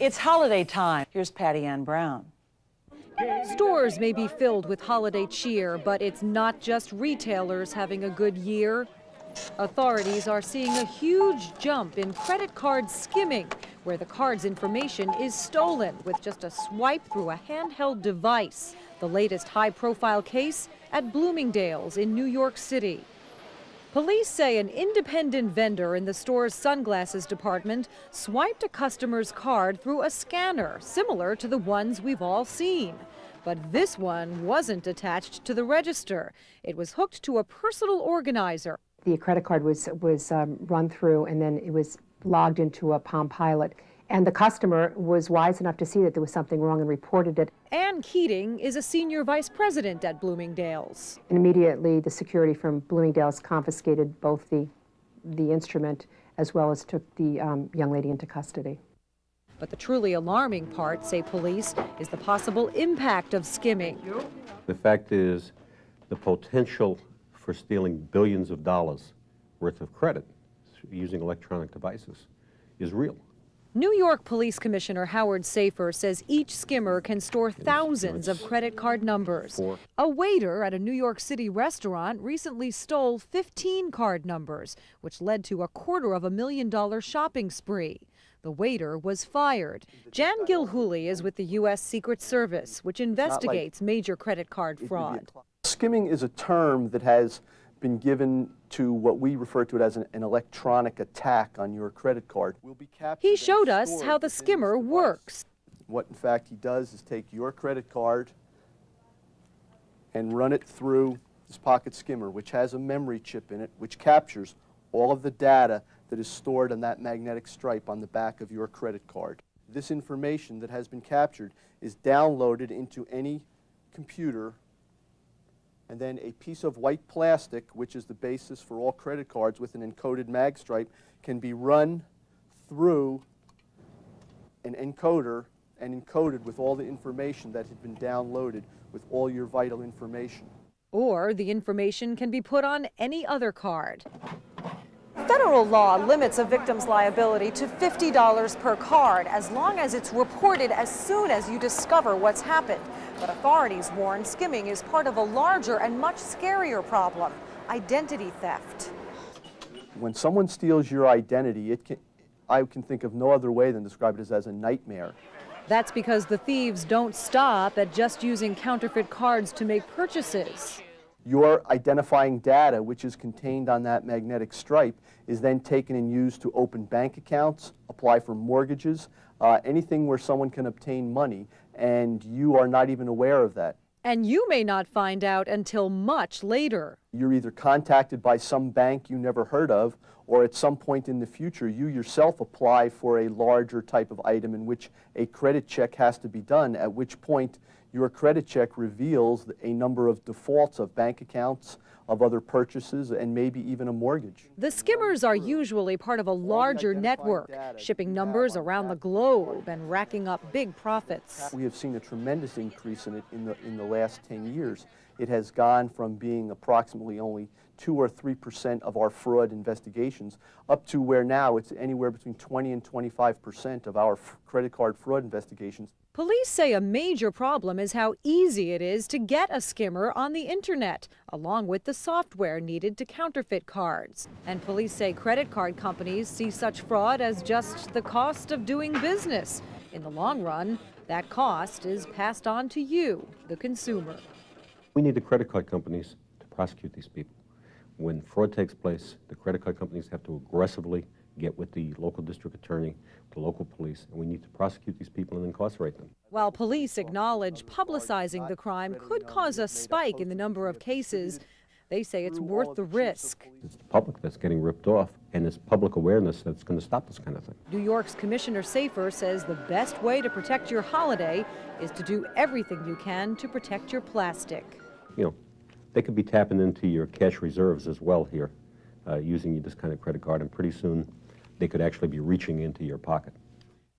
It's holiday time. Here's Patty Ann Brown. Stores may be filled with holiday cheer, but it's not just retailers having a good year. Authorities are seeing a huge jump in credit card skimming, where the card's information is stolen with just a swipe through a handheld device. The latest high-profile case at Bloomingdale's in New York City. Police say an independent vendor in the store's sunglasses department swiped a customer's card through a scanner similar to the ones we've all seen. But this one wasn't attached to the register. It was hooked to a personal organizer. The credit card was run through, and then it was logged into a Palm Pilot. And the customer was wise enough to see that there was something wrong and reported it. Ann Keating is a senior vice president at Bloomingdale's. And immediately the security from Bloomingdale's confiscated both the instrument as well as took the young lady into custody. But the truly alarming part, say police, is the possible impact of skimming. The fact is, the potential for stealing billions of dollars worth of credit using electronic devices is real. New York Police Commissioner Howard Safer says each skimmer can store thousands of credit card numbers. A waiter at a New York City restaurant recently stole 15 card numbers, which led to a $250,000 shopping spree. The waiter was fired. Jan Gilhooly is with the U.S. Secret Service, which investigates major credit card fraud. Skimming is a term that has been given to what we refer to it as an electronic attack on your credit card. He showed us how the skimmer works. What in fact he does is take your credit card and run it through this pocket skimmer, which has a memory chip in it, which captures all of the data that is stored on that magnetic stripe on the back of your credit card. This information that has been captured is downloaded into any computer, and then a piece of white plastic, which is the basis for all credit cards with an encoded mag stripe, can be run through an encoder and encoded with all the information that had been downloaded with all your vital information. Or the information can be put on any other card. Federal law limits a victim's liability to $50 per card as long as it's reported as soon as you discover what's happened. But authorities warn skimming is part of a larger and much scarier problem, identity theft. When someone steals your identity, I can think of no other way than describe it as a nightmare. That's because the thieves don't stop at just using counterfeit cards to make purchases. Your identifying data, which is contained on that magnetic stripe, is then taken and used to open bank accounts, apply for mortgages, anything where someone can obtain money, and you are not even aware of that. And you may not find out until much later. You're either contacted by some bank you never heard of, or at some point in the future, you yourself apply for a larger type of item in which a credit check has to be done, at which point your credit check reveals a number of defaults of bank accounts, of other purchases, and maybe even a mortgage. The skimmers are usually part of a larger network, shipping numbers around the globe and racking up big profits. We have seen a tremendous increase in it in the last 10 years. It has gone from being approximately only 2 or 3% of our fraud investigations up to where now it's anywhere between 20 and 25% of our credit card fraud investigations. Police say a major problem is how easy it is to get a skimmer on the internet, along with the software needed to counterfeit cards. And police say credit card companies see such fraud as just the cost of doing business. In the long run, that cost is passed on to you, the consumer. We need the credit card companies to prosecute these people. When fraud takes place, the credit card companies have to aggressively get with the local district attorney, the local police, and we need to prosecute these people and incarcerate them. While police acknowledge publicizing the crime could cause a spike in the number of cases, they say it's worth the risk. It's the public that's getting ripped off, and it's public awareness that's going to stop this kind of thing. New York's Commissioner Safer says the best way to protect your holiday is to do everything you can to protect your plastic. You know, they could be tapping into your cash reserves as well here, using this kind of credit card, and pretty soon they could actually be reaching into your pocket.